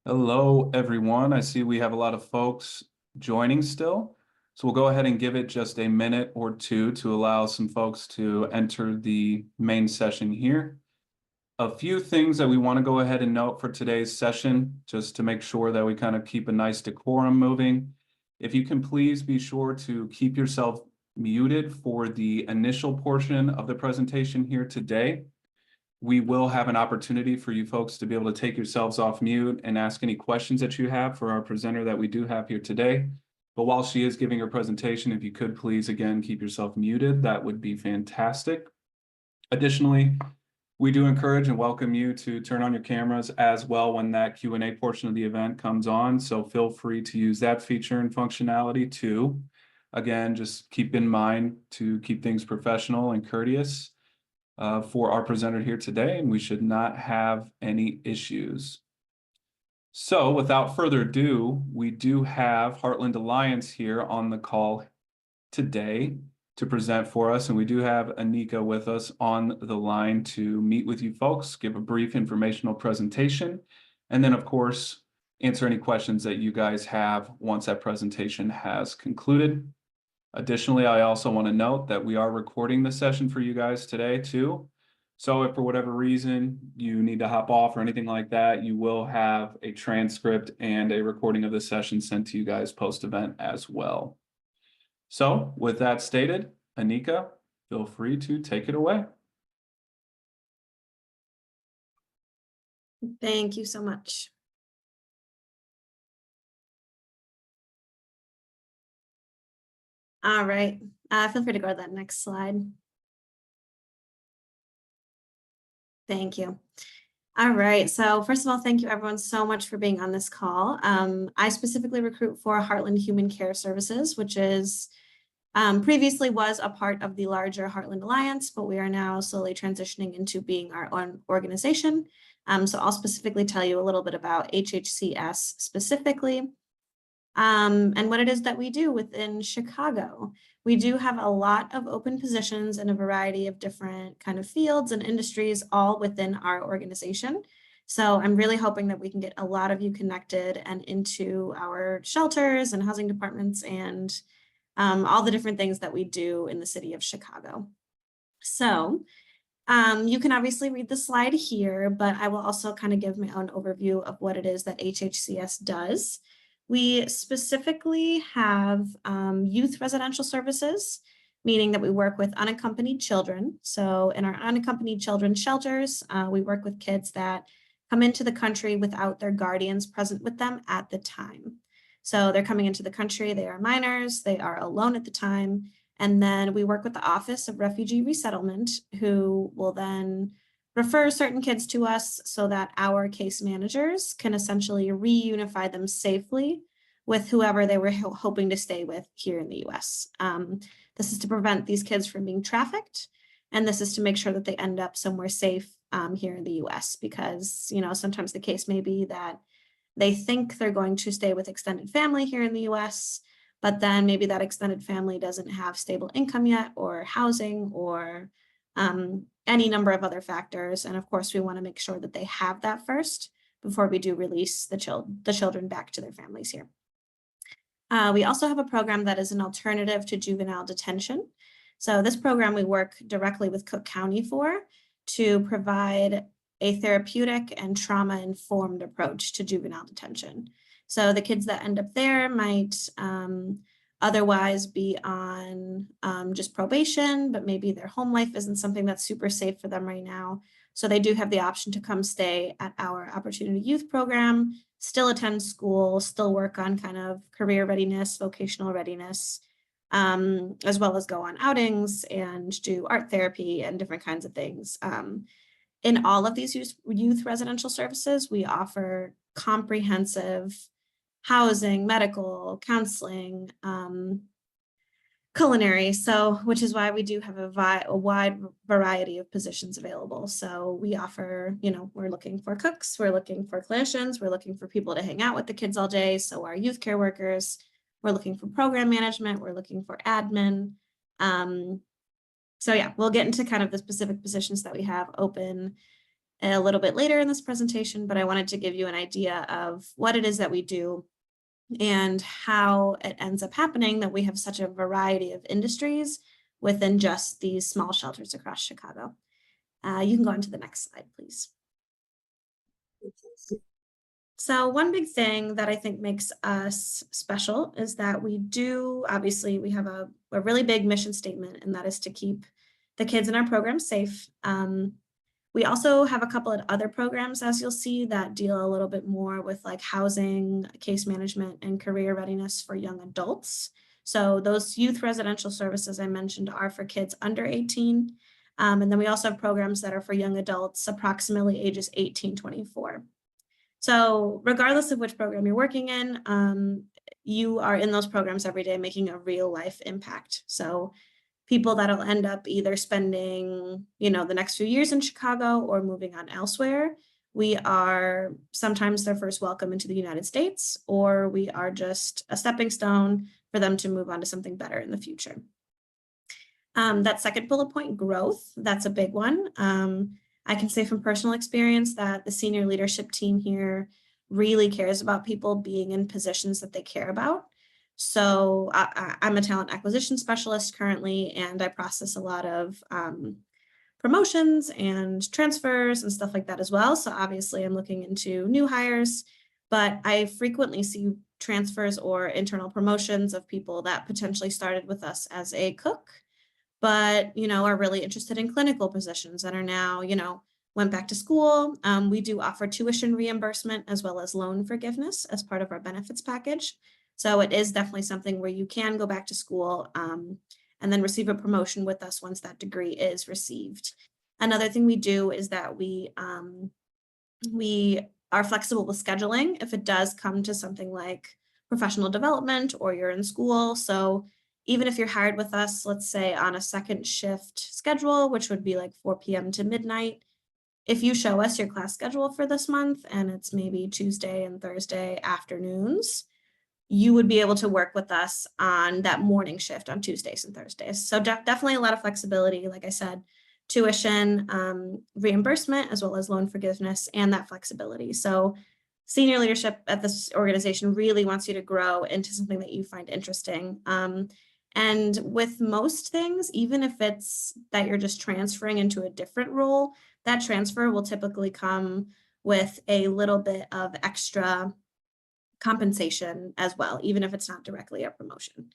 Hello, everyone. I see we have a lot of folks joining still. So we'll go ahead and give it just a minute or two to allow some folks to enter the main session here. A few things that we want to go ahead and note for today's session, just to make sure that we kind of keep a nice decorum moving. If you can please be sure to keep yourself muted for the initial portion of the presentation here today. We will have an opportunity for you folks to be able to take yourselves off mute and ask any questions that you have for our presenter that we do have here today. But while she is giving her presentation, if you could please, again, keep yourself muted, that would be fantastic. Additionally, we do encourage and welcome you to turn on your cameras as well when that Q&A portion of the event comes on. So feel free to use that feature and functionality too. Again, just keep in mind to keep things professional and courteous for our presenter here today, and we should not have any issues. So without further ado, we do have Heartland Alliance here on the call today to present for us, and we do have Anika with us on the line to meet with you folks, give a brief informational presentation, and then of course, answer any questions that you guys have once that presentation has concluded. Additionally, I also want to note that we are recording the session for you guys today too. So if for whatever reason you need to hop off or anything like that, you will have a transcript and a recording of the session sent to you guys post-event as well. So with that stated, Anika, feel free to take it away. Thank you so much. All right, feel free to go to that next slide. Thank you. All right, so first of all, thank you everyone so much for being on this call. I specifically recruit for Heartland Human Care Services, which is previously was a part of the larger Heartland Alliance, but we are now slowly transitioning into being our own organization. So I'll specifically tell you a little bit about HHCS specifically. And what it is that we do within Chicago. We do have a lot of open positions in a variety of different kind of fields and industries all within our organization. So I'm really hoping that we can get a lot of you connected and into our shelters and housing departments and all the different things that we do in the city of Chicago. So you can obviously read the slide here, but I will also kind of give my own overview of what it is that HHCS does. We specifically have youth residential services, meaning that we work with unaccompanied children. So in our unaccompanied children shelters, we work with kids that come into the country without their guardians present with them at the time. So they're coming into the country, they are minors, they are alone at the time, and then we work with the Office of Refugee Resettlement, who will then refer certain kids to us so that our case managers can essentially reunify them safely with whoever they were hoping to stay with here in the US. This is to prevent these kids from being trafficked, and this is to make sure that they end up somewhere safe here in the US, because sometimes the case may be that they think they're going to stay with extended family here in the US, but then maybe that extended family doesn't have stable income yet, or housing, or any number of other factors. And of course, we want to make sure that they have that first before we do release the children back to their families here. We also have a program that is an alternative to juvenile detention. So this program we work directly with Cook County for, to provide a therapeutic and trauma-informed approach to juvenile detention. So the kids that end up there might otherwise be on just probation, but maybe their home life isn't something that's super safe for them right now. So they do have the option to come stay at our Opportunity Youth program, still attend school, still work on kind of career readiness, vocational readiness, as well as go on outings and do art therapy and different kinds of things. In all of these youth residential services, we offer comprehensive housing, medical, counseling, culinary, which is why we do have a wide variety of positions available. So we offer, we're looking for cooks, we're looking for clinicians, we're looking for people to hang out with the kids all day. So our youth care workers, we're looking for program management, we're looking for admin. So yeah, we'll get into kind of the specific positions that we have open a little bit later in this presentation, but I wanted to give you an idea of what it is that we do and how it ends up happening that we have such a variety of industries within just these small shelters across Chicago. You can go on to the next slide, please. So one big thing that I think makes us special is that obviously we have a really big mission statement, and that is to keep the kids in our program safe. We also have a couple of other programs, as you'll see, that deal a little bit more with like housing, case management, and career readiness for young adults. So those youth residential services I mentioned are for kids under 18. And then we also have programs that are for young adults, approximately ages 18 to 24. So regardless of which program you're working in, you are in those programs every day making a real life impact. So people that'll end up either spending, the next few years in Chicago or moving on elsewhere. We are sometimes their first welcome into the United States, or we are just a stepping stone for them to move on to something better in the future. That second bullet point, growth, that's a big one. I can say from personal experience that the senior leadership team here really cares about people being in positions that they care about. So I'm a talent acquisition specialist currently, and I process a lot of promotions and transfers and stuff like that as well. So obviously I'm looking into new hires, but I frequently see transfers or internal promotions of people that potentially started with us as a cook, but, are really interested in clinical positions and are now, went back to school. We do offer tuition reimbursement as well as loan forgiveness as part of our benefits package. So it is definitely something where you can go back to school and then receive a promotion with us once that degree is received. Another thing we do is that we are flexible with scheduling if it does come to something like professional development or you're in school. So even if you're hired with us, let's say on a second shift schedule, which would be like 4 p.m. to midnight, if you show us your class schedule for this month and it's maybe Tuesday and Thursday afternoons, you would be able to work with us on that morning shift on Tuesdays and Thursdays. So definitely a lot of flexibility, like I said, tuition reimbursement, as well as loan forgiveness and that flexibility. So senior leadership at this organization really wants you to grow into something that you find interesting. And with most things, even if it's that you're just transferring into a different role, that transfer will typically come with a little bit of extra compensation as well, even if it's not directly a promotion.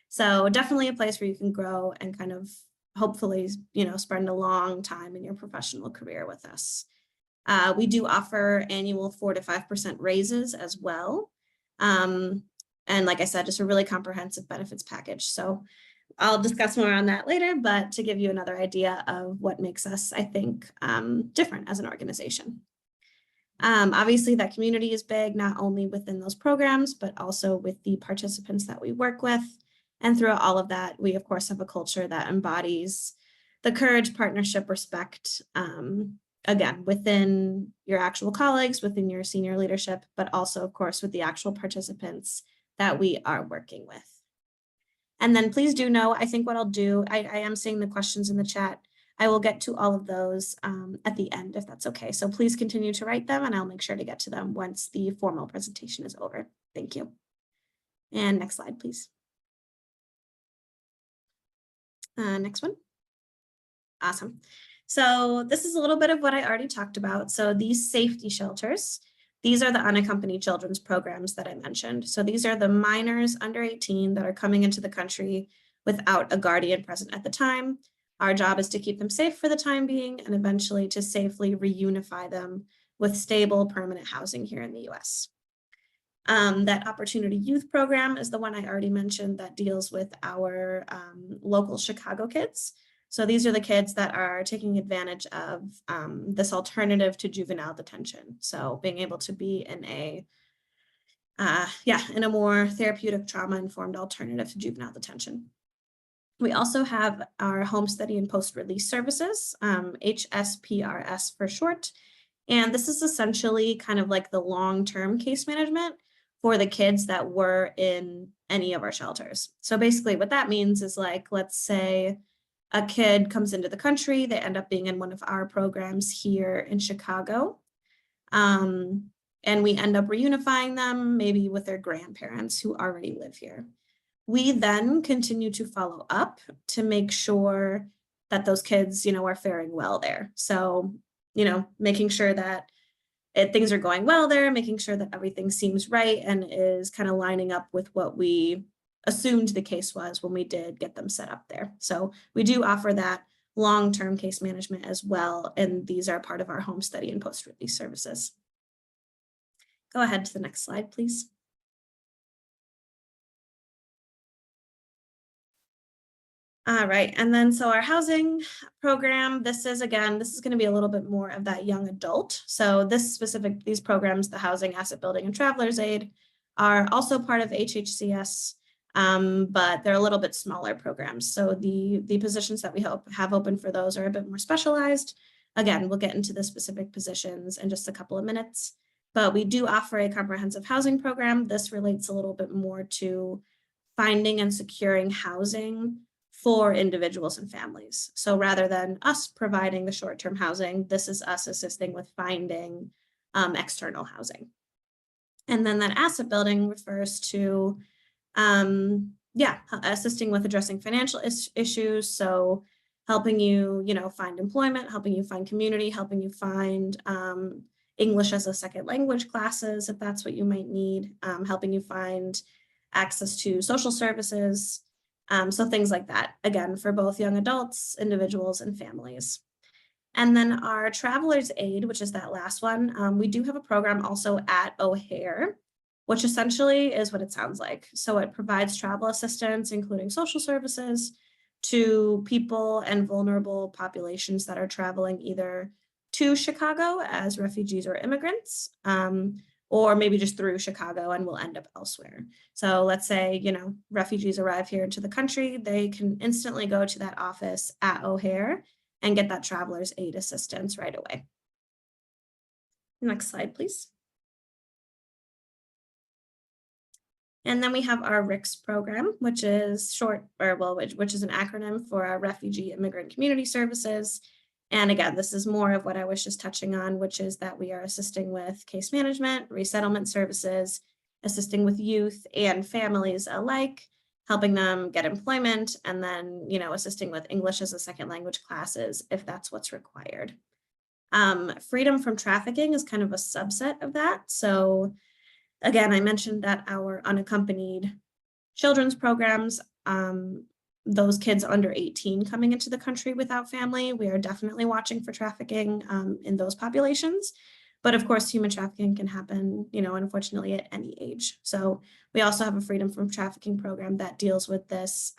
So definitely a place where you can grow and kind of hopefully, spend a long time in your professional career with us. We do offer annual 4 to 5% raises as well. And like I said, just a really comprehensive benefits package. So I'll discuss more on that later, but to give you another idea of what makes us, I think, different as an organization. Obviously, that community is big, not only within those programs, but also with the participants that we work with. And throughout all of that, we, of course, have a culture that embodies the courage, partnership, respect, again, within your actual colleagues, within your senior leadership, but also, of course, with the actual participants that we are working with. And then please do know, I think what I'll do, I am seeing the questions in the chat. I will get to all of those at the end, if that's okay. So please continue to write them and I'll make sure to get to them once the formal presentation is over. Thank you. And next slide, please. Next one. Awesome. So this is a little bit of what I already talked about. So these safety shelters, these are the unaccompanied children's programs that I mentioned. So these are the minors under 18 that are coming into the country without a guardian present at the time. Our job is to keep them safe for the time being and eventually to safely reunify them with stable permanent housing here in the US. That Opportunity Youth Program is the one I already mentioned that deals with our local Chicago kids. So these are the kids that are taking advantage of this alternative to juvenile detention. So being able to be in a more therapeutic, trauma-informed alternative to juvenile detention. We also have our home study and post-release services, HSPRS for short. And this is essentially kind of like the long-term case management for the kids that were in any of our shelters. So basically what that means is, like, let's say a kid comes into the country, they end up being in one of our programs here in Chicago. And we end up reunifying them maybe with their grandparents who already live here. We then continue to follow up to make sure that those kids, are faring well there. So, making sure that things are going well there, making sure that everything seems right and is kind of lining up with what we assumed the case was when we did get them set up there. So we do offer that long-term case management as well, and these are part of our home study and post-release services. Go ahead to the next slide, please. All right, and then so our housing program, this is going to be a little bit more of that young adult. So these programs, the Housing, Asset Building, and Travelers Aid, are also part of HHCS, but they're a little bit smaller programs. So the positions that we have open for those are a bit more specialized. Again, we'll get into the specific positions in just a couple of minutes, but we do offer a comprehensive housing program. This relates a little bit more to finding and securing housing for individuals and families. So rather than us providing the short-term housing, this is us assisting with finding external housing. And then that asset building refers to, assisting with addressing financial issues. So helping you, find employment, helping you find community, helping you find English as a second language classes, if that's what you might need, helping you find access to social services, so things like that, again, for both young adults, individuals, and families. And then our Travelers Aid, which is that last one, we do have a program also at O'Hare, which essentially is what it sounds like. So it provides travel assistance, including social services, to people and vulnerable populations that are traveling either to Chicago as refugees or immigrants, or maybe just through Chicago and will end up elsewhere. So let's say, refugees arrive here into the country, they can instantly go to that office at O'Hare and get that Travelers Aid assistance right away. Next slide, please. And then we have our RICS program, which is which is an acronym for our Refugee Immigrant Community Services. And again, this is more of what I was just touching on, which is that we are assisting with case management, resettlement services, assisting with youth and families alike, helping them get employment, and then, assisting with English as a second language classes, if that's what's required. Freedom from trafficking is kind of a subset of that. So again, I mentioned that our unaccompanied children's programs, those kids under 18 coming into the country without family, we are definitely watching for trafficking in those populations. But of course, human trafficking can happen, unfortunately, at any age. So we also have a freedom from trafficking program that deals with this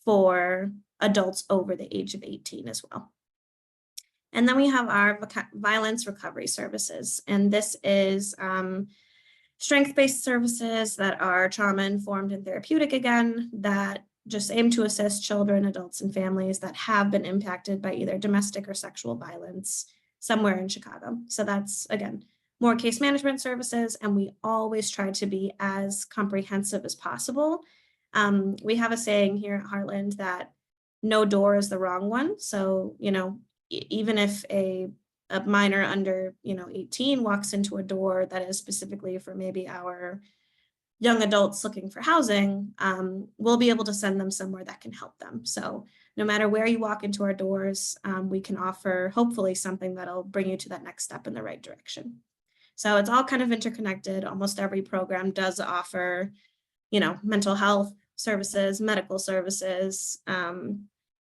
for adults over the age of 18 as well. And then we have our violence recovery services. And this is strength-based services that are trauma-informed and therapeutic, again, that just aim to assist children, adults, and families that have been impacted by either domestic or sexual violence somewhere in Chicago. So that's, again, more case management services, and we always try to be as comprehensive as possible. We have a saying here at Heartland that no door is the wrong one. So, even if a minor under, 18 walks into a door that is specifically for maybe our young adults looking for housing, we'll be able to send them somewhere that can help them. So no matter where you walk into our doors, we can offer hopefully something that'll bring you to that next step in the right direction. So it's all kind of interconnected. Almost every program does offer, mental health services, medical services,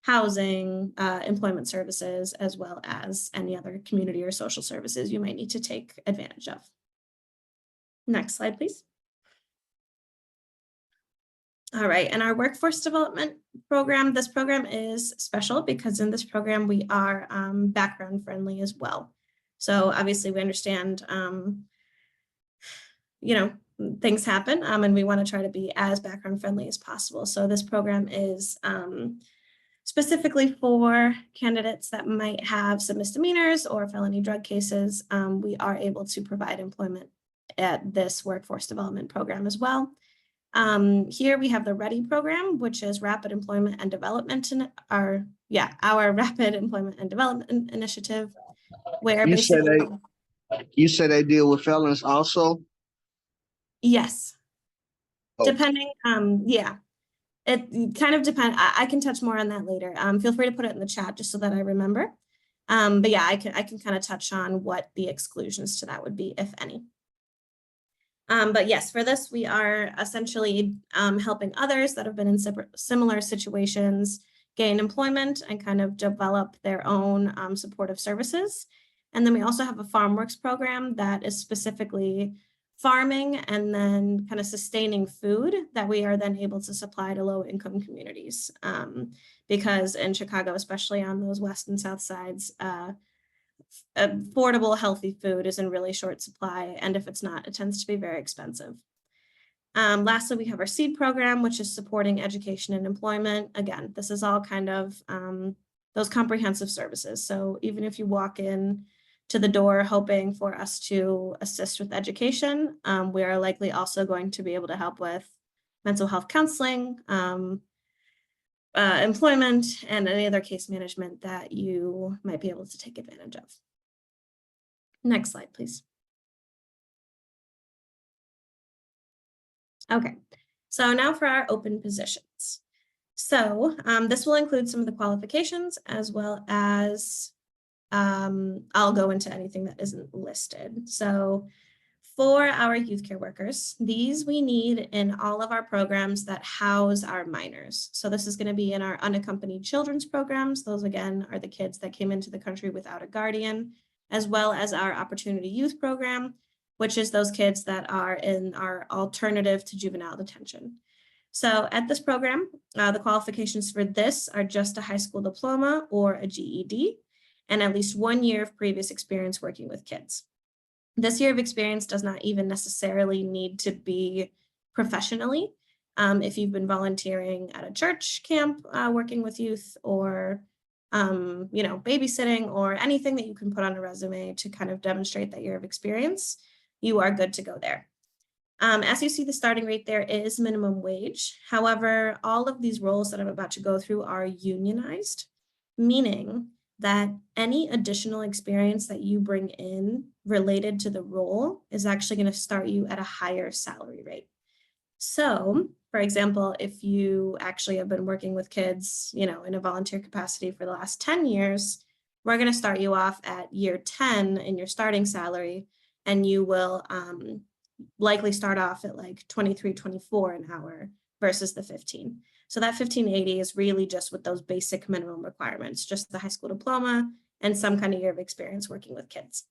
housing, employment services, as well as any other community or social services you might need to take advantage of. Next slide, please. All right, and our workforce development program, this program is special because in this program we are background friendly as well. So obviously we understand, things happen and we want to try to be as background friendly as possible. So this program is specifically for candidates that might have some misdemeanors or felony drug cases. We are able to provide employment at this workforce development program as well. Here we have the READY program, which is Rapid Employment and Development, our Rapid Employment and Development Initiative, where You said basically, they deal with felons also? yes, Oh. depending, yeah, it kind of depends. I can touch more on that later. Feel free to put it in the chat just so that I remember. But yeah, I can kind of touch on what the exclusions to that would be, if any. But yes, for this, we are essentially helping others that have been in similar situations gain employment and kind of develop their own supportive services. And then we also have a FarmWorks program that is specifically farming and then kind of sustaining food that we are then able to supply to low-income communities. Because in Chicago, especially on those west and south sides, affordable, healthy food is in really short supply. And if it's not, it tends to be very expensive. Lastly, we have our SEED program, which is supporting education and employment. Again, this is all kind of those comprehensive services. So even if you walk in to the door hoping for us to assist with education, we are likely also going to be able to help with mental health counseling, employment, and any other case management that you might be able to take advantage of. Next slide, please. Okay, so now for our open positions. So this will include some of the qualifications as well as I'll go into anything that isn't listed. So for our youth care workers, these we need in all of our programs that house our minors. So this is going to be in our unaccompanied children's programs. Those again are the kids that came into the country without a guardian, as well as our Opportunity Youth program, which is those kids that are in our alternative to juvenile detention. So at this program, the qualifications for this are just a high school diploma or a GED, and at least 1 year of previous experience working with kids. This year of experience does not even necessarily need to be professionally. If you've been volunteering at a church camp, working with youth, or babysitting, or anything that you can put on a resume to kind of demonstrate that year of experience, you are good to go there. As you see, the starting rate there is minimum wage. However, all of these roles that I'm about to go through are unionized, meaning that any additional experience that you bring in related to the role is actually going to start you at a higher salary rate. So, for example, if you actually have been working with kids, in a volunteer capacity for the last 10 years, we're going to start you off at year 10 in your starting salary, and you will likely start off at like 23, 24 an hour versus the 15. So that 1580 is really just with those basic minimum requirements, just the high school diploma and some kind of year of experience working with kids.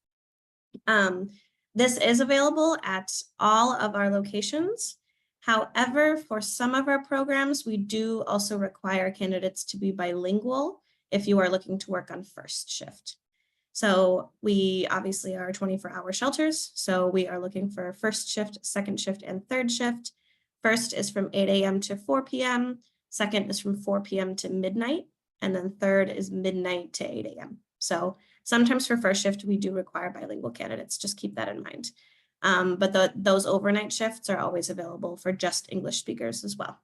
This is available at all of our locations. However, for some of our programs, we do also require candidates to be bilingual if you are looking to work on first shift. So we obviously are 24-hour shelters. So we are looking for first shift, second shift, and third shift. First is from 8 a.m. to 4 p.m. Second is from 4 p.m. to midnight. And then third is midnight to 8 a.m. So sometimes for first shift, we do require bilingual candidates. Just keep that in mind. But those overnight shifts are always available for just English speakers as well.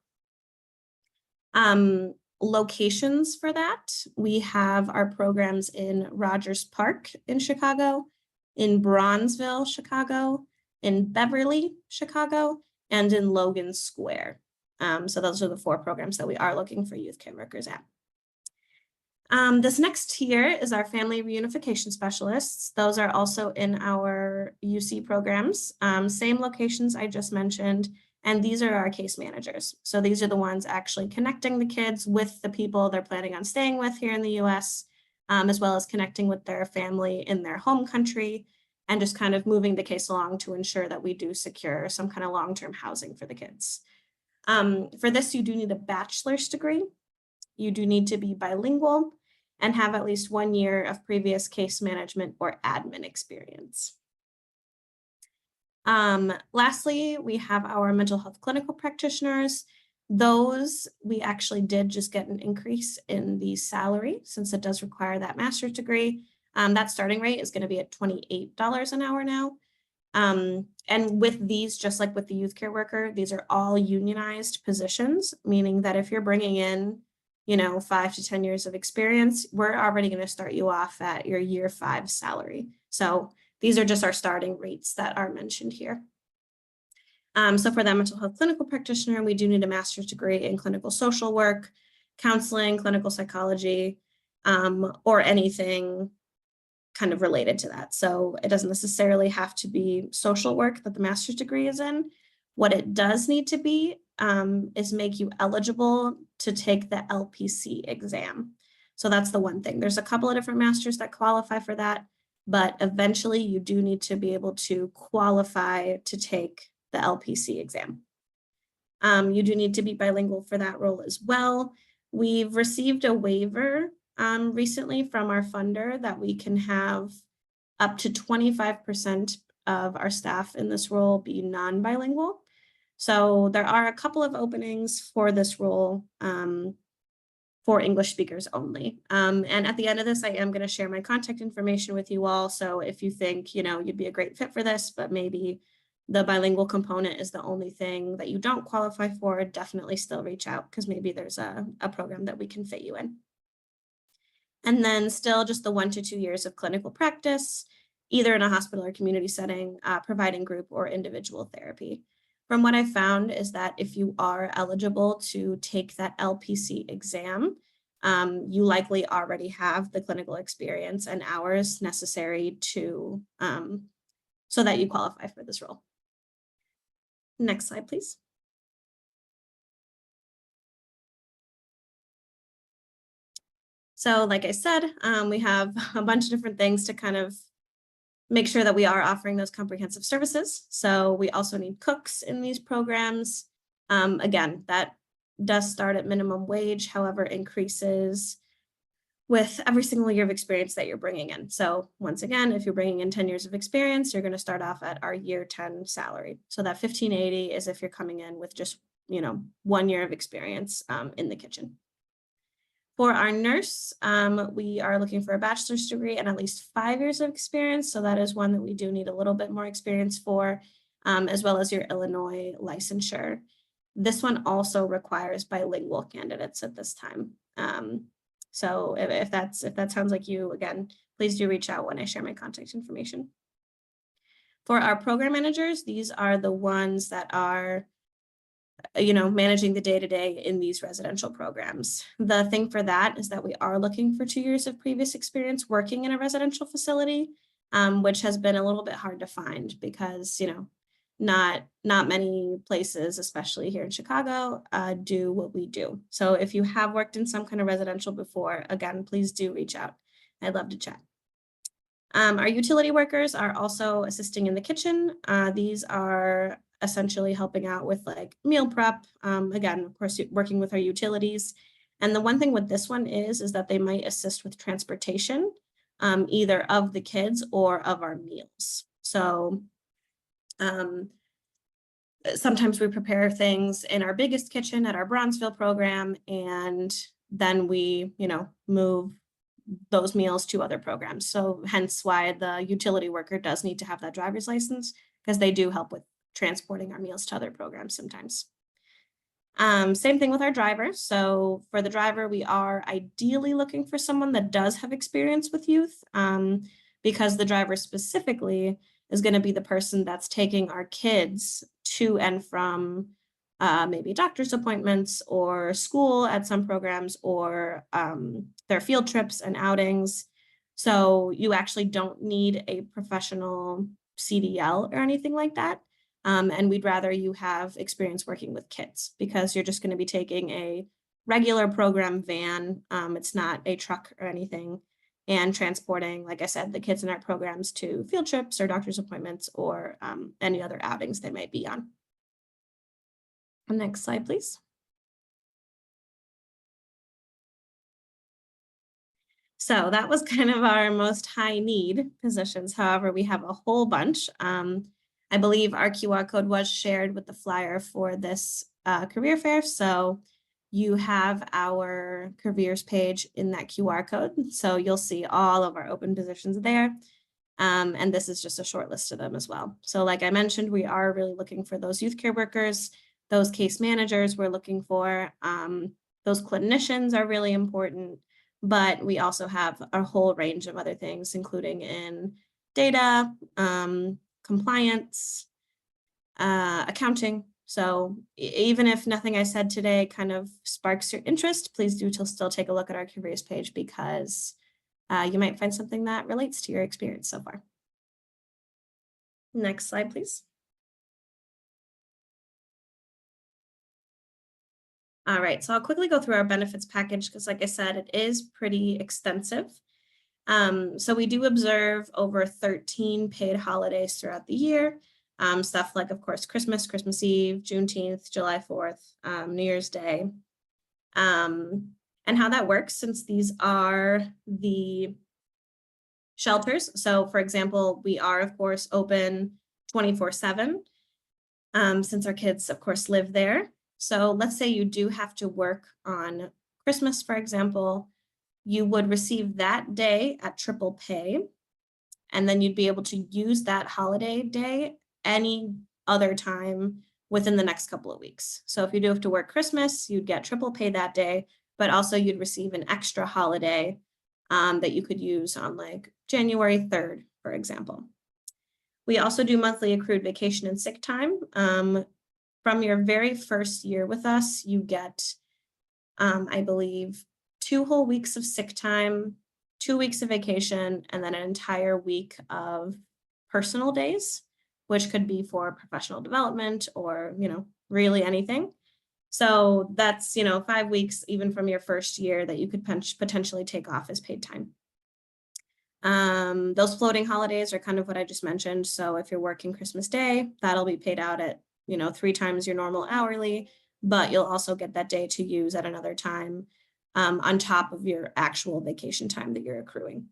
Locations for that, we have our programs in Rogers Park in Chicago, in Bronzeville, Chicago, in Beverly, Chicago, and in Logan Square. So those are the 4 programs that we are looking for youth care workers at. This next tier is our family reunification specialists. Those are also in our UC programs, same locations I just mentioned, and these are our case managers. So these are the ones actually connecting the kids with the people they're planning on staying with here in the US, as well as connecting with their family in their home country, and just kind of moving the case along to ensure that we do secure some kind of long-term housing for the kids. For this, you do need a bachelor's degree. You do need to be bilingual and have at least 1 year of previous case management or admin experience. Lastly, we have our mental health clinical practitioners. Those we actually did just get an increase in the salary since it does require that master's degree. That starting rate is going to be at $28 an hour now. And with these, just like with the youth care worker, these are all unionized positions, meaning that if you're bringing in, 5 to 10 years of experience, we're already going to start you off at your year 5 salary. So these are just our starting rates that are mentioned here. So for that mental health clinical practitioner, we do need a master's degree in clinical social work, counseling, clinical psychology, or anything kind of related to that. So it doesn't necessarily have to be social work that the master's degree is in. What it does need to be is make you eligible to take the LPC exam. So that's the one thing. There's a couple of different masters that qualify for that, but eventually you do need to be able to qualify to take the LPC exam. You do need to be bilingual for that role as well. We've received a waiver recently from our funder that we can have up to 25% of our staff in this role be non-bilingual. So there are a couple of openings for this role for English speakers only. And at the end of this, I am going to share my contact information with you all. So if you think, you'd be a great fit for this, but maybe the bilingual component is the only thing that you don't qualify for, definitely still reach out because maybe there's a program that we can fit you in. And then still just the 1 to 2 years of clinical practice, either in a hospital or community setting, providing group or individual therapy. From what I found is that if you are eligible to take that LPC exam, you likely already have the clinical experience and hours necessary to so that you qualify for this role. Next slide, please. So like I said, we have a bunch of different things to kind of make sure that we are offering those comprehensive services. So we also need cooks in these programs. Again, that does start at minimum wage, however, increases with every single year of experience that you're bringing in. So once again, if you're bringing in 10 years of experience, you're going to start off at our year 10 salary. So that $1,580 is if you're coming in with just, 1 year of experience in the kitchen. For our nurse, we are looking for a bachelor's degree and at least 5 years of experience. So that is one that we do need a little bit more experience for, as well as your Illinois licensure. This one also requires bilingual candidates at this time. So if that sounds like you, again, please do reach out when I share my contact information. For our program managers, these are the ones that are managing the day-to-day in these residential programs. The thing for that is that we are looking for 2 years of previous experience working in a residential facility, which has been a little bit hard to find because, not many places, especially here in Chicago, do what we do. So if you have worked in some kind of residential before, again, please do reach out. I'd love to chat. Our utility workers are also assisting in the kitchen. These are essentially helping out with like meal prep. Again, of course, working with our utilities. And the one thing with this one is that they might assist with transportation, either of the kids or of our meals. So sometimes we prepare things in our biggest kitchen at our Bronzeville program, and then we, move those meals to other programs. So hence why the utility worker does need to have that driver's license, because they do help with transporting our meals to other programs sometimes. Same thing with our driver. So for the driver, we are ideally looking for someone that does have experience with youth, because the driver specifically is going to be the person that's taking our kids to and from maybe doctor's appointments or school at some programs, or their field trips and outings. So you actually don't need a professional CDL or anything like that. And we'd rather you have experience working with kids, because you're just going to be taking a regular program van. It's not a truck or anything, and transporting, like I said, the kids in our programs to field trips or doctor's appointments or any other outings they might be on. Next slide, please. So that was kind of our most high need positions. However, we have a whole bunch. I believe our QR code was shared with the flyer for this career fair. So you have our careers page in that QR code. So you'll see all of our open positions there. And this is just a short list of them as well. So like I mentioned, we are really looking for those youth care workers, those case managers we're looking for. Those clinicians are really important, but we also have a whole range of other things, including in data, compliance, accounting. So even if nothing I said today kind of sparks your interest, please do still take a look at our careers page, because you might find something that relates to your experience so far. Next slide, please. All right, so I'll quickly go through our benefits package because, like I said, it is pretty extensive. So we do observe over 13 paid holidays throughout the year. Stuff like, of course, Christmas, Christmas Eve, Juneteenth, July 4th, New Year's Day. And how that works, since these are the shelters. So for example, we are, of course, open 24/7, since our kids, of course, live there. So let's say you do have to work on Christmas, for example, you would receive that day at triple pay, and then you'd be able to use that holiday day any other time within the next couple of weeks. So if you do have to work Christmas, you'd get triple pay that day, but also you'd receive an extra holiday that you could use on like January 3rd, for example. We also do monthly accrued vacation and sick time. From your very first year with us, you get, I believe, 2 whole weeks of sick time, 2 weeks of vacation, and then an entire week of personal days, which could be for professional development or, really anything. So that's, 5 weeks even from your first year that you could potentially take off as paid time. Those floating holidays are kind of what I just mentioned. So if you're working Christmas Day, that'll be paid out at, 3 times your normal hourly, but you'll also get that day to use at another time on top of your actual vacation time that you're accruing.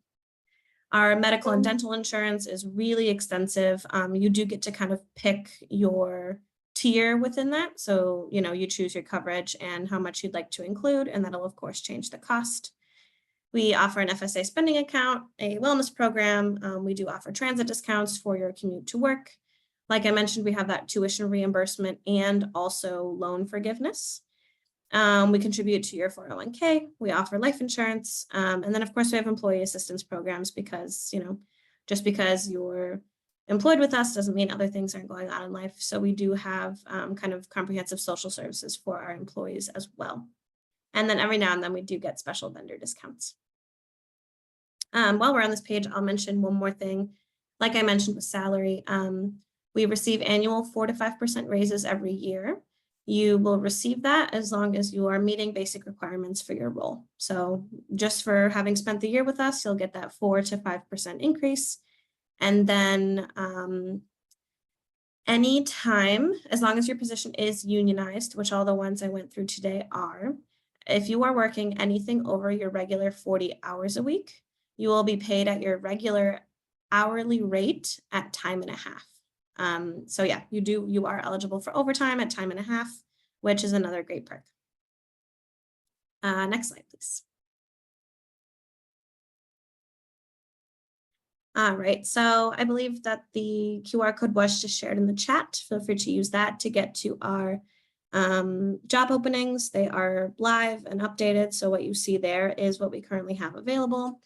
Our medical and dental insurance is really extensive. You do get to kind of pick your tier within that. So, you choose your coverage and how much you'd like to include, and that'll of course change the cost. We offer an FSA spending account, a wellness program. We do offer transit discounts for your commute to work. Like I mentioned, we have that tuition reimbursement and also loan forgiveness. We contribute to your 401k. We offer life insurance. And then of course we have employee assistance programs because, just because you're employed with us doesn't mean other things aren't going on in life. So we do have kind of comprehensive social services for our employees as well. And then every now and then we do get special vendor discounts. While we're on this page, I'll mention one more thing. Like I mentioned with salary, we receive annual 4 to 5% raises every year. You will receive that as long as you are meeting basic requirements for your role. So just for having spent the year with us, you'll get that 4 to 5% increase. And then anytime, as long as your position is unionized, which all the ones I went through today are, if you are working anything over your regular 40 hours a week, you will be paid at your regular hourly rate at time and a half. So yeah, you are eligible for overtime at time and a half, which is another great perk. Next slide, please. All right, so I believe that the QR code was just shared in the chat. Feel free to use that to get to our job openings. They are live and updated. So what you see there is what we currently have available.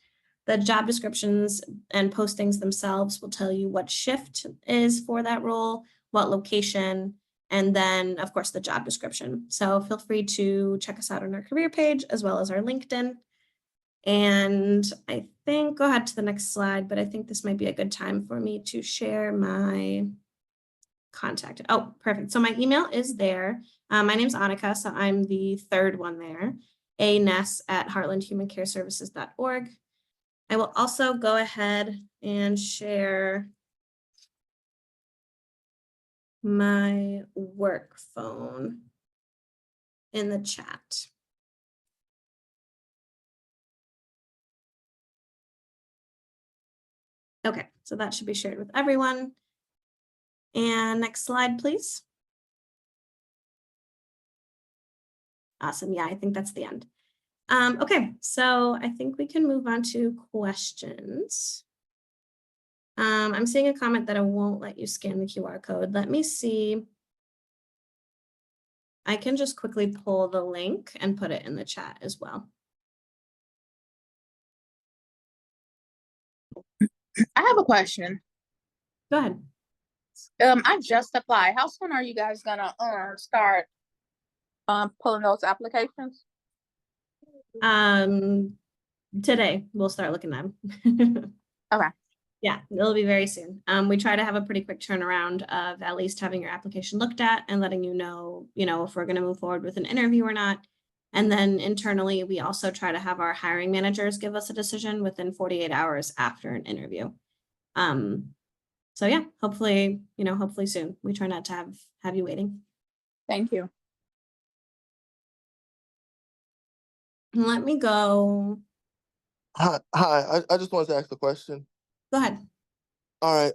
The job descriptions and postings themselves will tell you what shift is for that role, what location, and then of course the job description. So feel free to check us out on our career page as well as our LinkedIn. And I think, go ahead to the next slide, but I think this might be a good time for me to share my contact. Oh, perfect. So my email is there. My name's Annika, so I'm the third one there, aness@heartlandhumancareservices.org. I will also go ahead and share my work phone in the chat. Okay, so that should be shared with everyone. And next slide, please. Awesome. Yeah, I think that's the end. Okay, so I think we can move on to questions. I'm seeing a comment that it won't let you scan the QR code. Let me see. I can just quickly pull the link and put it in the chat as well. I have a question. Go ahead. I just applied. How soon are you guys gonna start pulling those applications? Today we'll start looking at them. Okay. Yeah, it'll be very soon. We try to have a pretty quick turnaround of at least having your application looked at and letting you know, if we're going to move forward with an interview or not. And then internally, we also try to have our hiring managers give us a decision within 48 hours after an interview. So yeah, hopefully soon. We try not to have you waiting. Thank you. Let me go. Hi, I just wanted to ask a question. Go ahead. All right,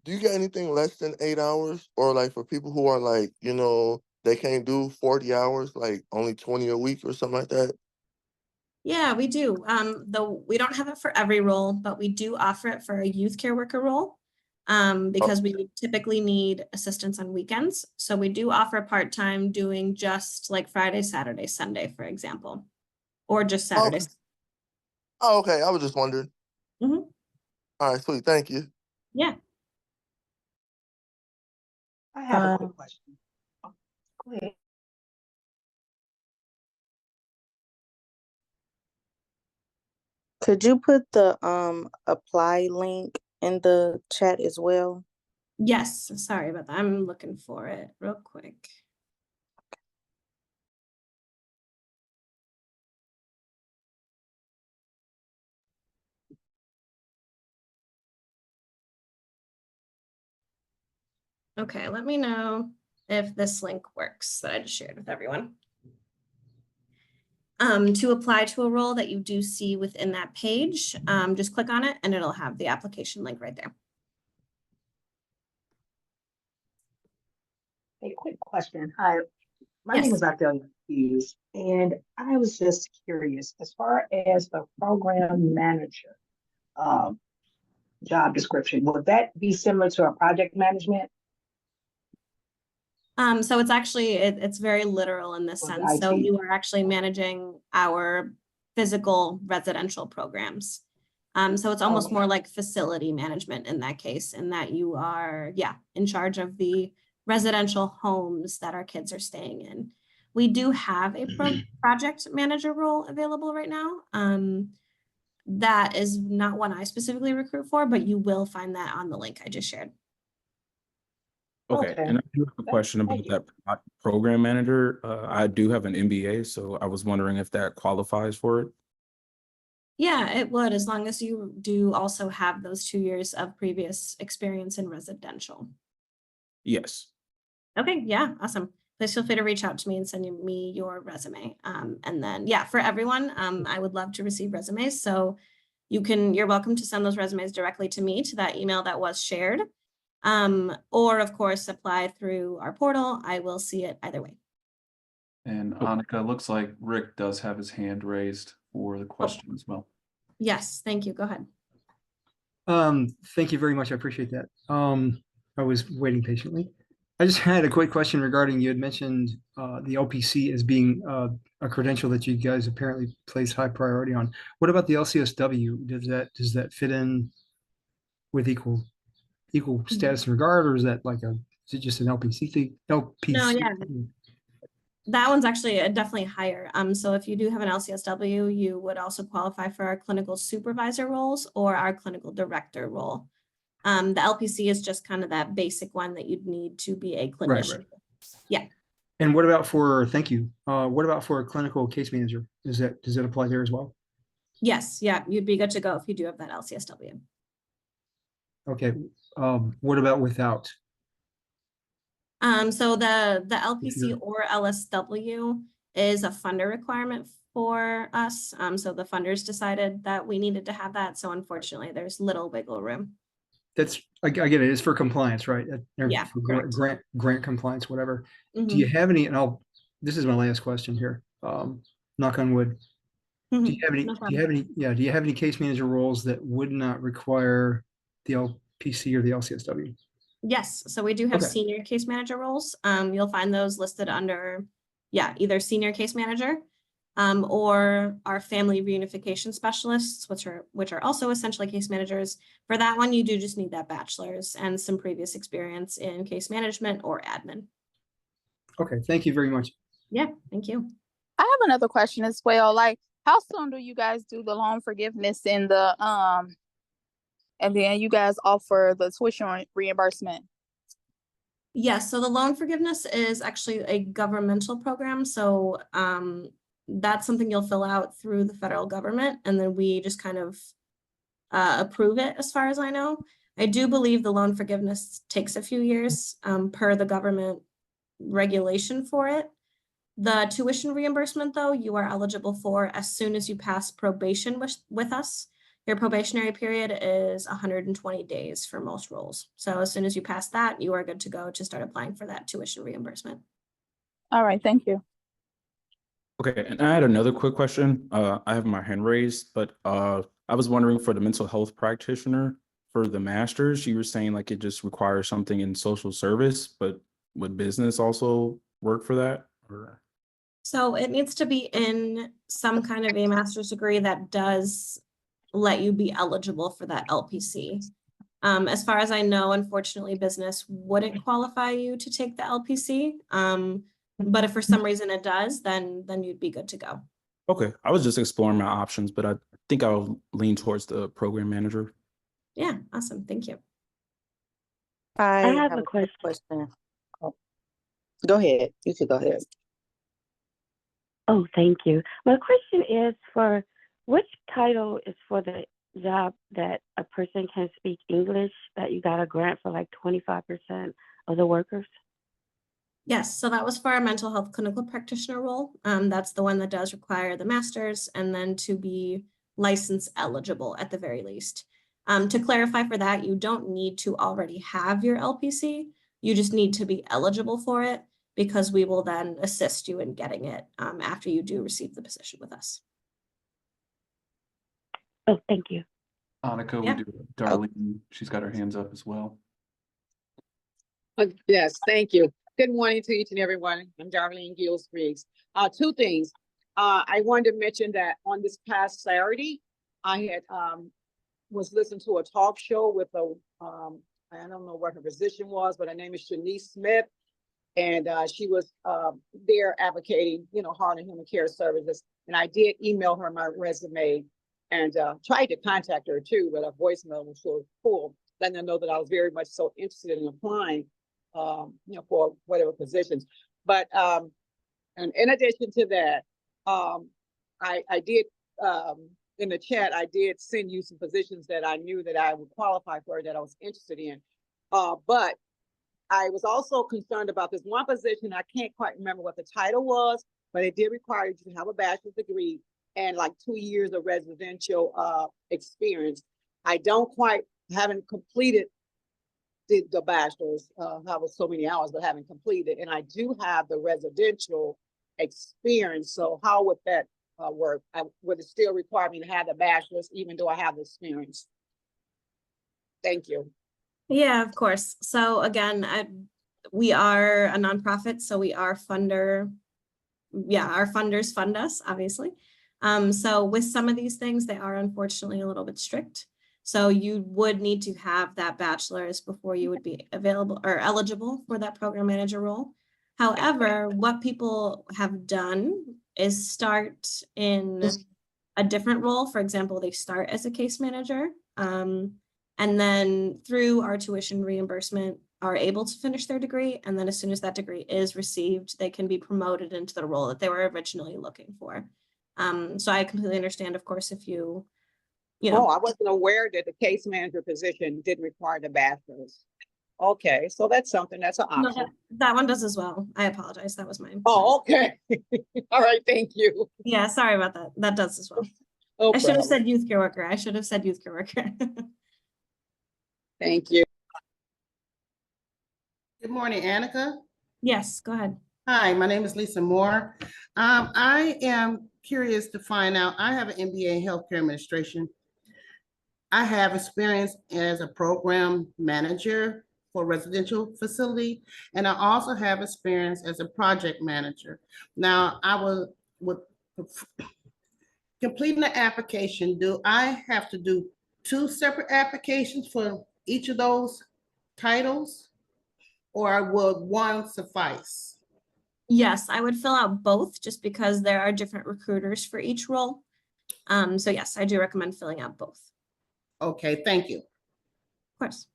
do you get anything less than 8 hours, or like for people who are like, they can't do 40 hours, like only 20 a week or something like that? Yeah, we do. Though we don't have it for every role, but we do offer it for a youth care worker role. Because we typically need assistance on weekends. So we do offer part-time doing just like Friday, Saturday, Sunday, for example, or just Saturdays. Oh, okay. I was just wondering. Mhm. All right, sweet. Thank you. Yeah. I have a quick question. Oh, go ahead. Could you put the apply link in the chat as well? Yes. Sorry about that. I'm looking for it real quick. Okay, let me know if this link works that I just shared with everyone. To apply to a role that you do see within that page, just click on it and it'll have the application link right there. A quick question. Hi, my Yes. name is Ophelia Hughes, and I was just curious, as far as the program manager job description, would that be similar to a project management So it's actually, it's very literal in this or the sense. So IT? you are actually managing our physical residential programs. So it's almost Okay. more like facility management in that case, in that you are, in charge of the residential homes that our kids are staying in. We do have a project manager role available right now. That is not one I specifically recruit for, but you will find that on the link I just shared. Okay, Okay. and I do have a question about Thank you. that program manager. I do have an MBA, so I was wondering if that qualifies for it. Yeah, it would, as long as you do also have those 2 years of previous experience in residential. Yes. Okay, yeah, awesome. Please feel free to reach out to me and send me your resume. And then, yeah, for everyone, I would love to receive resumes. So you're welcome to send those resumes directly to me to that email that was shared. Or of course, apply through our portal. I will see it either way. And Annika, looks like Rick does have his hand raised for the question as well. Yes, thank you. Go ahead. Thank you very much. I appreciate that. I was waiting patiently. I just had a quick question regarding, you had mentioned the LPC as being a credential that you guys apparently place high priority on. What about the LCSW? Does that fit in with equal status and regard, or is it just an LPC thing? LPC. No, yeah. That one's actually definitely higher. So if you do have an LCSW, you would also qualify for our clinical supervisor roles or our clinical director role. The LPC is just kind of that basic one that you'd need to be a clinician. Right. Yeah. And what about thank you. What about for a clinical case manager? Does that apply there as well? Yes. Yeah. You'd be good to go if you do have that LCSW. Okay. What about without? So the LPC or LSW is a funder requirement for us. So the funders decided that we needed to have that. So unfortunately, there's little wiggle room. I get it. It's for compliance, right? Yeah, For correct. grant compliance, whatever. Mhm. Do you have any? This is my last question here. Knock on wood. Do you have any? No Do you have any? Yeah. Do you have any case manager roles that would not require the LPC or the LCSW? Yes, so we do have Okay. senior case manager roles. You'll find those listed under, either senior case manager or our family reunification specialists, which are also essentially case managers. For that one, you do just need that bachelor's and some previous experience in case management or admin. Okay, thank you very much. Yeah, thank you. I have another question as well. Like, how soon do you guys do the loan forgiveness and then you guys offer the tuition reimbursement? Yes, so the loan forgiveness is actually a governmental program. So that's something you'll fill out through the federal government, and then we just kind of approve it, as far as I know. I do believe the loan forgiveness takes a few years per the government regulation for it. The tuition reimbursement, though, you are eligible for as soon as you pass probation with us. Your probationary period is 120 days for most roles. So as soon as you pass that, you are good to go to start applying for that tuition reimbursement. All right, thank you. Okay, and I had another quick question. I have my hand raised, but I was wondering for the mental health practitioner for the master's, you were saying like it just requires something in social service, but would business also work for that? Or? So it needs to be in some kind of a master's degree that does let you be eligible for that LPC. As far as I know, unfortunately, business wouldn't qualify you to take the LPC. But if for some reason it does, then you'd be good to go. Okay, I was just exploring my options, but I think I'll lean towards the program manager. Yeah, awesome. Thank you. I have a quick question. Oh. Go ahead. You could go ahead. Oh, thank you. My question is for which title is for the job that a person can speak English, that you got a grant for like 25% of the workers? Yes, so that was for our mental health clinical practitioner role. That's the one that does require the master's and then to be license eligible at the very least. To clarify for that, you don't need to already have your LPC. You just need to be eligible for it, because we will then assist you in getting it after you do receive the position with us. Oh, thank you. Annika, Yeah. we do Darlene. She's got her hands up as well. Yes, thank you. Good morning to each and everyone. I'm Darlene Gills Briggs. Two things. I wanted to mention that on this past Saturday, I had was listening to a talk show with a I don't know what her position was, but her name is Shanice Smith, and she was there advocating, Heartland Human Care Services. And I did email her my resume and tried to contact her too, but her voicemail was so full, letting her know that I was very much so interested in applying, for whatever positions. But and in addition to that, I did in the chat, I did send you some positions that I knew that I would qualify for, that I was interested in. But I was also concerned about this one position. I can't quite remember what the title was, but it did require you to have a bachelor's degree and like 2 years of residential experience. I haven't completed the bachelor's, that was so many hours, but haven't completed. And I do have the residential experience. So how would that work? Would it still require me to have the bachelor's even though I have the experience? Thank you. Yeah, of course. So again, we are a nonprofit, so we are funder. Yeah, our funders fund us, obviously. So with some of these things, they are unfortunately a little bit strict. So you would need to have that bachelor's before you would be available or eligible for that program manager role. However, what people have done is start in a different role. For example, they start as a case manager, and then through our tuition reimbursement are able to finish their degree. And then as soon as that degree is received, they can be promoted into the role that they were originally looking for. So I completely understand, of course, if you know. Oh, I wasn't aware that the case manager position didn't require the bachelor's. Okay, so that's something, that's an No, option. that one does as well. I apologize. That was mine. Oh, okay. All right, thank you. Yeah, sorry about that. That does as well. No I should have problem. said youth care worker. I should have said youth care worker. Thank you. Good morning, Annika. Yes, go ahead. Hi, my name is Lisa Moore. I am curious to find out, I have an MBA in healthcare administration. I have experience as a program manager for residential facility, and I also have experience as a project manager. Now, I will, with completing the application, do I have to do two separate applications for each of those titles? Or would one suffice? Yes, I would fill out both just because there are different recruiters for each role. So yes, I do recommend filling out both, Okay, thank you. of course.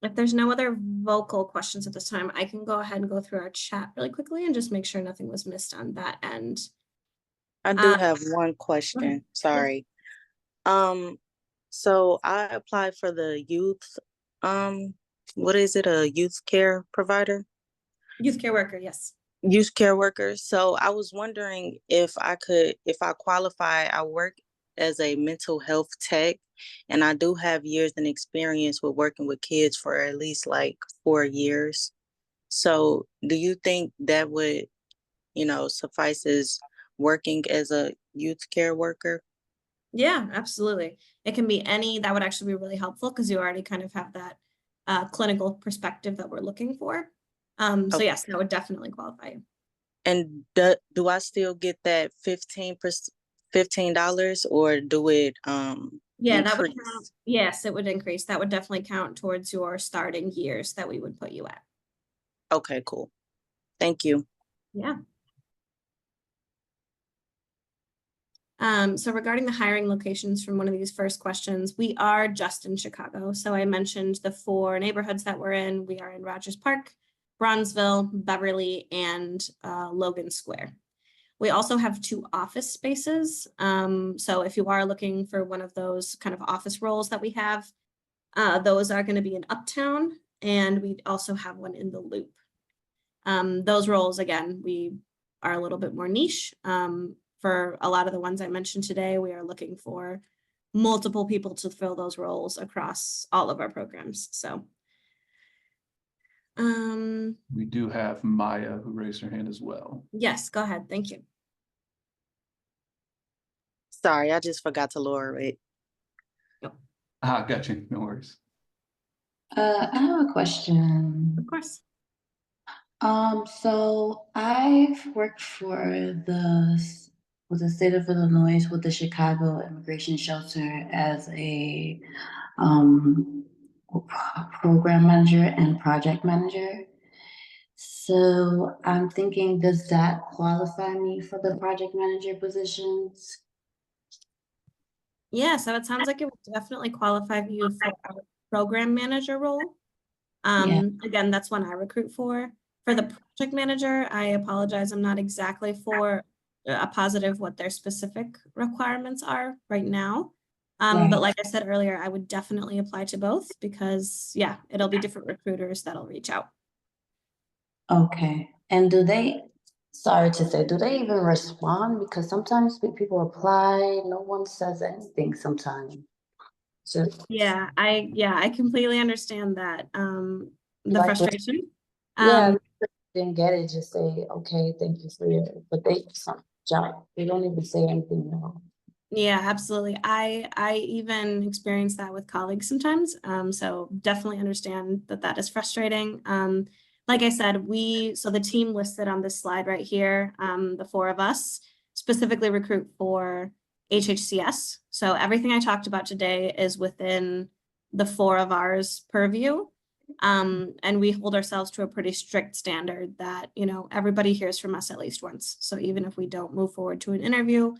If there's no other vocal questions at this time, I can go ahead and go through our chat really quickly and just make sure nothing was missed on that end. I do Uh, have one question. Sorry. So I applied for the youth, what is it, a youth care provider? Youth care worker, yes. Youth care worker. So I was wondering if I qualify. I work as a mental health tech, and I do have years and experience with working with kids for at least like 4 years. So do you think that would, suffice as working as a youth care worker? Yeah, absolutely. It can be any, that would actually be really helpful because you already kind of have that clinical perspective that we're looking for. So yes, that would definitely qualify you. And do I still get that $15 or do it Yeah, that would count. increase? Yes, it would increase. That would definitely count towards your starting years that we would put you at. Okay, cool. Thank you. Yeah. So regarding the hiring locations from one of these first questions, we are just in Chicago. So I mentioned the 4 neighborhoods that we're in. We are in Rogers Park, Bronzeville, Beverly, and Logan Square. We also have 2 office spaces. So if you are looking for one of those kind of office roles that we have, those are going to be in Uptown, and we also have one in the Loop. Those roles, again, we are a little bit more niche. For a lot of the ones I mentioned today, we are looking for multiple people to fill those roles across all of our programs. So We do have Maya who raised her hand as well. yes, go ahead. Thank you. Sorry, I just forgot to lower it. Ah, got you. No worries. I have a question. Of course. So I've worked for the state of Illinois with the Chicago Immigration Shelter as a program manager and project manager. So I'm thinking, does that qualify me for the project manager positions? Yeah, so it sounds like it would definitely qualify you for our program manager role. Again, that's one I recruit for. For the project manager, I apologize, I'm not exactly for a positive what their specific requirements are right now. But like I said earlier, I would definitely apply to both because yeah, it'll be different recruiters that'll reach out. Okay. And sorry to say, do they even respond? Because sometimes people apply, no one says anything sometimes. So Yeah, I completely understand that. The like, frustration. yeah, didn't get it, just say, okay, thank you for your, but some job, they don't even say anything wrong. Yeah, absolutely. I even experience that with colleagues sometimes. So definitely understand that that is frustrating. Like I said, so the team listed on this slide right here, the 4 of us specifically recruit for HHCS. So everything I talked about today is within the 4 of ours purview. And we hold ourselves to a pretty strict standard that, everybody hears from us at least once. So even if we don't move forward to an interview,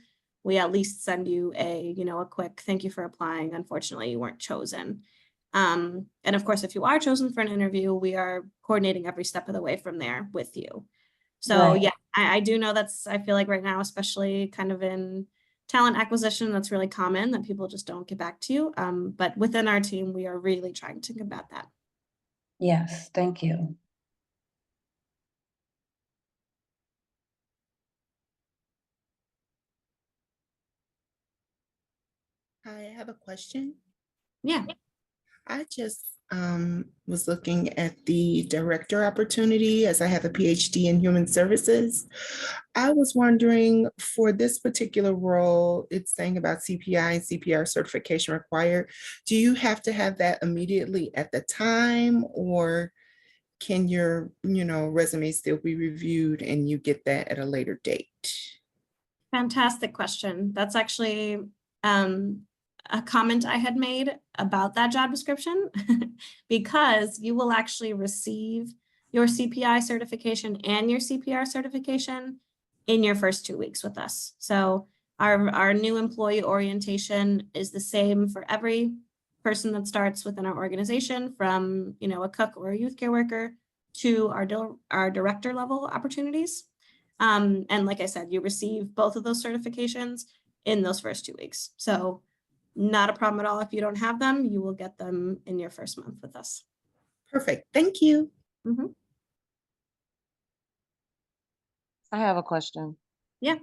we at least send you a quick thank you for applying. Unfortunately, you weren't chosen. And of course, if you are chosen for an interview, we are coordinating every step of the way from there with you. So Right. yeah, I do know I feel like right now, especially kind of in talent acquisition, that's really common that people just don't get back to you. But within our team, we are really trying to combat that. Yes, thank you. I have a question. Yeah. I just was looking at the director opportunity as I have a PhD in human services. I was wondering for this particular role, it's saying about CPI and CPR certification required. Do you have to have that immediately at the time, or can your, resume still be reviewed and you get that at a later date? Fantastic question. That's actually a comment I had made about that job description because you will actually receive your CPI certification and your CPR certification in your first 2 weeks with us. So our new employee orientation is the same for every person that starts within our organization, from a cook or a youth care worker to our director level opportunities. And like I said, you receive both of those certifications in those first 2 weeks. So not a problem at all. If you don't have them, you will get them in your first month with us. Perfect. Thank you. Mhm. I have a question. Yeah.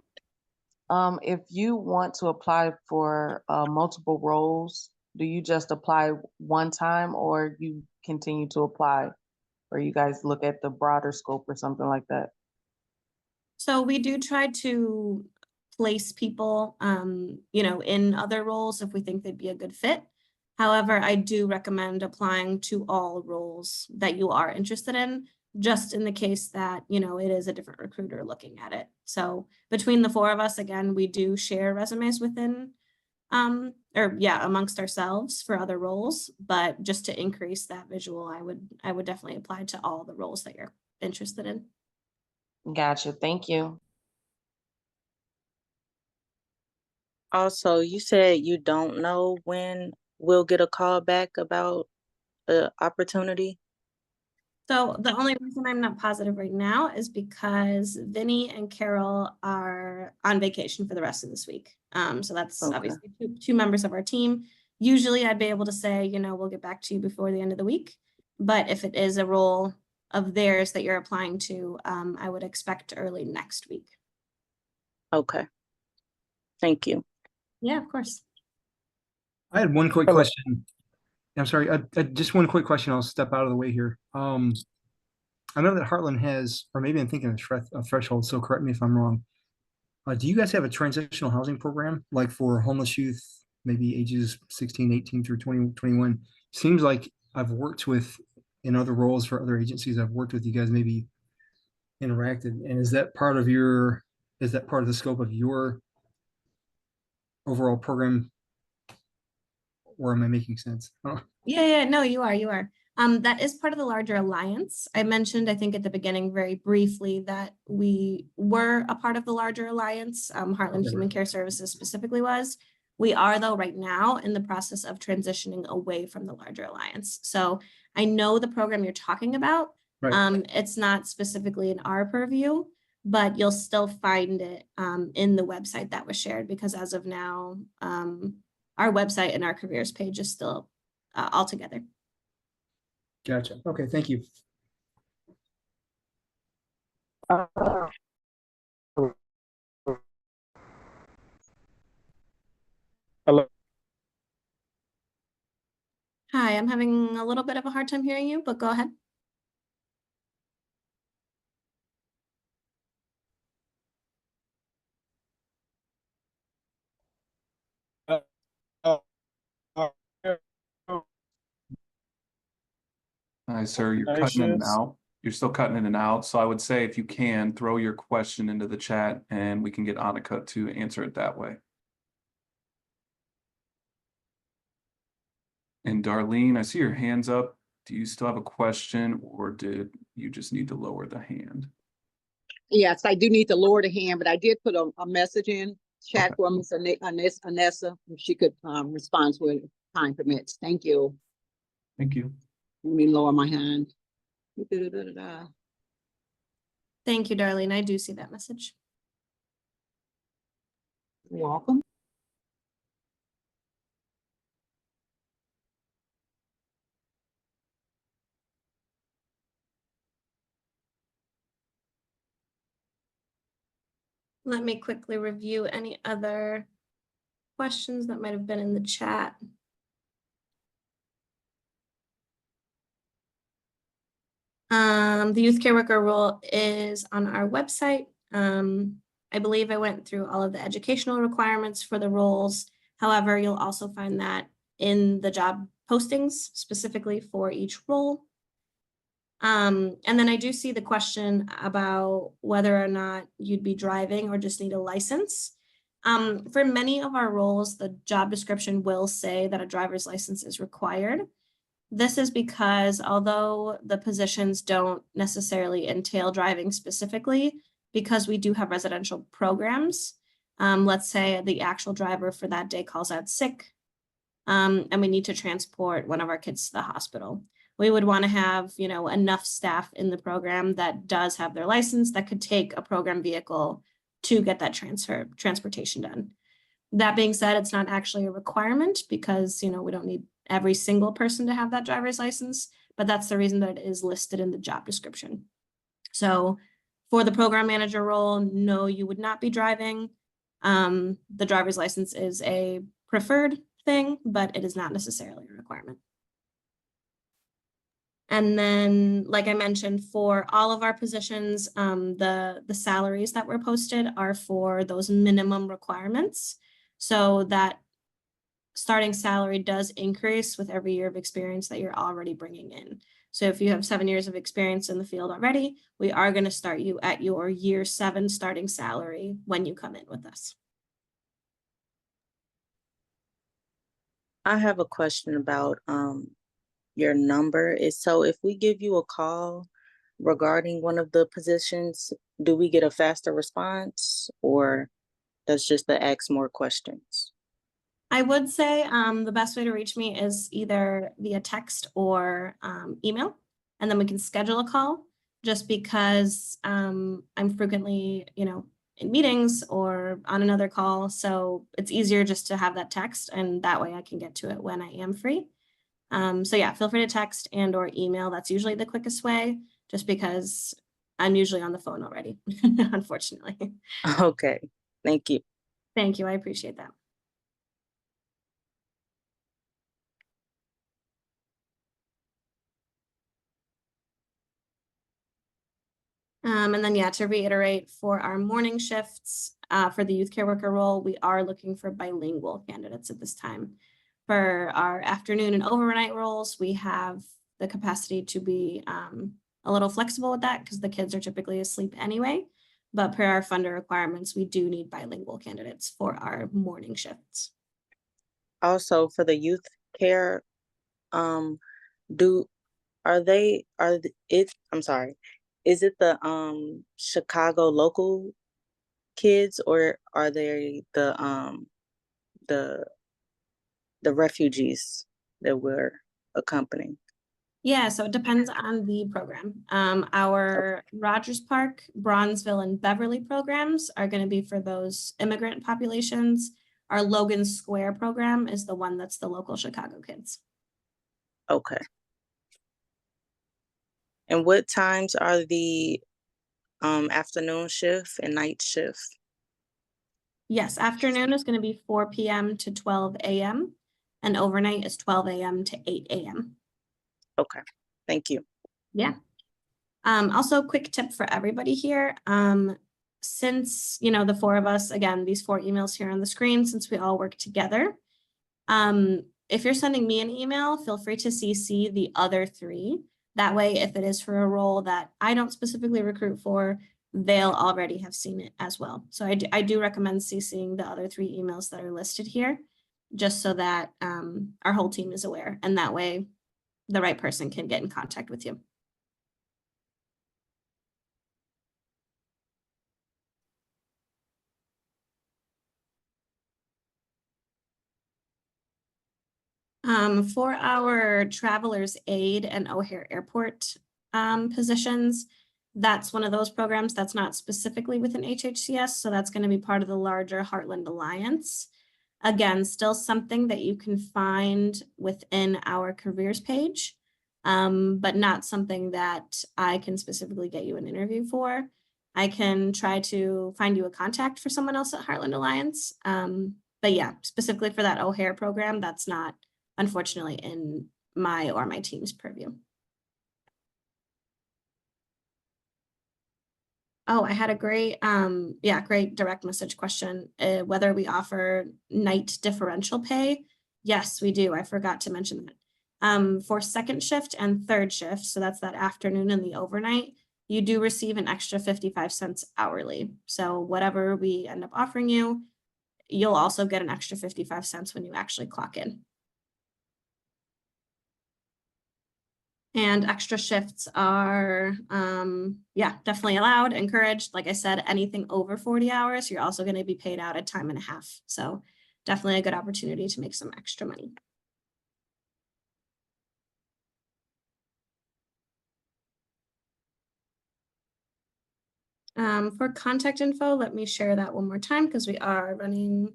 If you want to apply for multiple roles, do you just apply one time or you continue to apply? Or you guys look at the broader scope or something like that? So we do try to place people, in other roles if we think they'd be a good fit. However, I do recommend applying to all roles that you are interested in, just in the case that, it is a different recruiter looking at it. So between the four of us, again, we do share resumes amongst ourselves for other roles, but just to increase that visual, I would definitely apply to all the roles that you're interested in. Gotcha. Thank you. Also, you said you don't know when we'll get a call back about the opportunity. So the only reason I'm not positive right now is because Vinny and Carol are on vacation for the rest of this week. So that's Okay. obviously two members of our team. Usually I'd be able to say, we'll get back to you before the end of the week. But if it is a role of theirs that you're applying to, I would expect early next week. Okay. Thank you. Yeah, of course. I had one quick question. I'm sorry, just one quick question. I'll step out of the way here. I know that Heartland has, or maybe I'm thinking of Threshold, so correct me if I'm wrong. Do you guys have a transitional housing program, like for homeless youth, maybe ages 16, 18 through 20, 21? Seems like I've worked with, in other roles for other agencies, I've worked with you guys, maybe interacted. And is that part of the scope of your overall program? Or am I making sense? Oh. Yeah, no, you are. That is part of the larger alliance. I mentioned, I think at the beginning very briefly, that we were a part of the larger alliance. Heartland Human Care Services specifically was. We are, though, right now in the process of transitioning away from the larger alliance. So I know the program you're talking about. Right. It's not specifically in our purview, but you'll still find it in the website that was shared, because as of now, our website and our careers page is still all together. Gotcha. Okay, thank you. Hello. Hi, I'm having a little bit of a hard time hearing you, but go ahead. Hi, sir, you're cutting in and out. You're still cutting in and out. So I would say if you can, throw your question into the chat and we can get Annika to answer it that way. And Darlene, I see your hands up. Do you still have a question, or did you just need to lower the hand? Yes, I do need to lower the hand, but I did put a message in chat for Ms. Anessa. If she could respond to it if time permits. Thank you. Thank you. Let me lower my hand. Thank you, Darlene. I do see that message. You're welcome. Let me quickly review any other questions that might have been in the chat. The youth care worker role is on our website. I believe I went through all of the educational requirements for the roles. However, you'll also find that in the job postings specifically for each role. And then I do see the question about whether or not you'd be driving or just need a license. For many of our roles, the job description will say that a driver's license is required. This is because although the positions don't necessarily entail driving specifically, because we do have residential programs, let's say the actual driver for that day calls out sick, and we need to transport one of our kids to the hospital. We would want to have, you know, enough staff in the program that does have their license that could take a program vehicle to get that transportation done. That being said, it's not actually a requirement because, you know, we don't need every single person to have that driver's license, but that's the reason that it is listed in the job description. So for the program manager role, no, you would not be driving. The driver's license is a preferred thing, but it is not necessarily a requirement. And then, like I mentioned, for all of our positions, the salaries that were posted are for those minimum requirements. So that starting salary does increase with every year of experience that you're already bringing in. So if you have 7 years of experience in the field already, we are going to start you at your year 7 starting salary when you come in with us. I have a question about your number. Is so if we give you a call regarding one of the positions, do we get a faster response, or that's just to ask more questions? I would say the best way to reach me is either via text or email, and then we can schedule a call, just because I'm frequently, you know, in meetings or on another call. So it's easier just to have that text, and that way I can get to it when I am free. So yeah, feel free to text and or email. That's usually the quickest way, just because I'm usually on the phone already, unfortunately. Okay, thank you. Thank you. I appreciate that. And then, yeah, to reiterate, for our morning shifts, for the youth care worker role, we are looking for bilingual candidates at this time. For our afternoon and overnight roles, we have the capacity to be a little flexible with that because the kids are typically asleep anyway. But per our funder requirements, we do need bilingual candidates for our morning shifts. Also, for the youth care, I'm sorry, is it the Chicago local kids, or are they the refugees that we're accompanying? Yeah, so it depends on the program. Our Rogers Park, Bronzeville, and Beverly programs are going to be for those immigrant populations. Our Logan Square program is the one that's the local Chicago kids. Okay. And what times are the afternoon shift and night shift? Yes, afternoon is going to be 4 p.m. to 12 a.m. and overnight is 12 a.m. to 8 a.m. Okay, thank you. Yeah. Also, quick tip for everybody here. Since, you know, the 4 of us, again, these 4 emails here on the screen, since we all work together, if you're sending me an email, feel free to CC the other 3. That way, if it is for a role that I don't specifically recruit for, they'll already have seen it as well. So I do recommend CCing the other 3 emails that are listed here, just so that our whole team is aware, and that way the right person can get in contact with you. For our traveler's aid and O'Hare Airport positions, that's one of those programs that's not specifically within HHCS, so that's going to be part of the larger Heartland Alliance. Again, still something that you can find within our careers page, but not something that I can specifically get you an interview for. I can try to find you a contact for someone else at Heartland Alliance. But yeah, specifically for that O'Hare program, that's not, unfortunately, in my or my team's purview. Oh, I had a great, great direct message question. Whether we offer night differential pay. Yes, we do. I forgot to mention that. For second shift and third shift, so that's that afternoon and the overnight, you do receive an extra 55 cents hourly. So whatever we end up offering you, you'll also get an extra 55 cents when you actually clock in. And extra shifts are, definitely allowed, encouraged. Like I said, anything over 40 hours, you're also going to be paid out at time and a half. So definitely a good opportunity to make some extra money. For contact info, let me share that one more time because we are running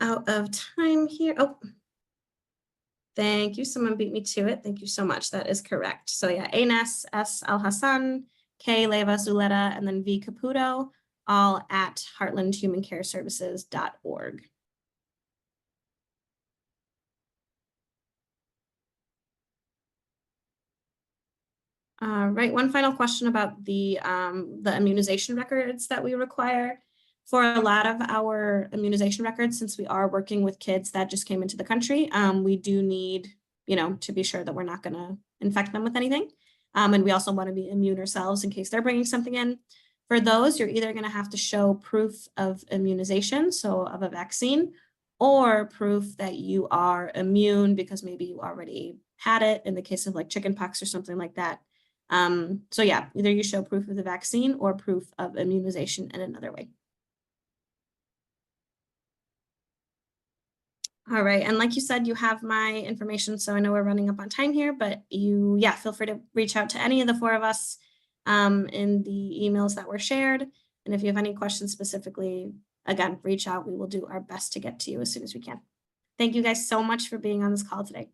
out of time here. Oh, thank you. Someone beat me to it. Thank you so much. That is correct. So yeah, Anes, S. Al Hassan, K. Leva Zuleta, and then V. Caputo, all at heartlandhumancareservices.org. Right, one final question about the immunization records that we require. For a lot of our immunization records, since we are working with kids that just came into the country, we do need, to be sure that we're not going to infect them with anything. And we also want to be immune ourselves in case they're bringing something in. For those, you're either going to have to show proof of immunization, so of a vaccine, or proof that you are immune because maybe you already had it in the case of like chickenpox or something like that. So yeah, either you show proof of the vaccine or proof of immunization in another way. All right, and like you said, you have my information, so I know we're running up on time here, but feel free to reach out to any of the four of us in the emails that were shared. And if you have any questions specifically, again, reach out. We will do our best to get to you as soon as we can. Thank you guys so much for being on this call today.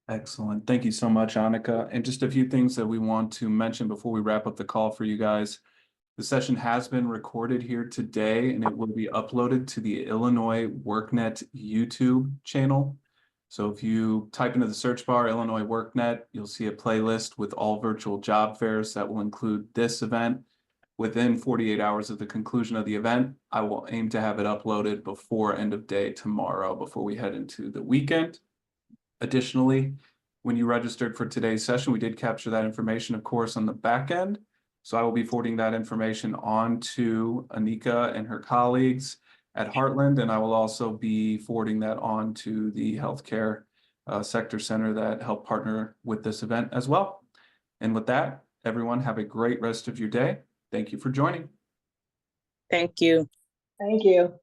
Excellent. Thank you so much, Annika. And just a few things that we want to mention before we wrap up the call for you guys. The session has been recorded here today, and it will be uploaded to the Illinois WorkNet YouTube channel. So if you type into the search bar Illinois WorkNet, you'll see a playlist with all virtual job fairs that will include this event. Within 48 hours of the conclusion of the event, I will aim to have it uploaded before end of day tomorrow, before we head into the weekend. Additionally, when you registered for today's session, we did capture that information, of course, on the back end. So I will be forwarding that information on to Anika and her colleagues at Heartland, and I will also be forwarding that on to the healthcare sector center that helped partner with this event as well. And with that, everyone, have a great rest of your day. Thank you for joining. Thank you. Thank you.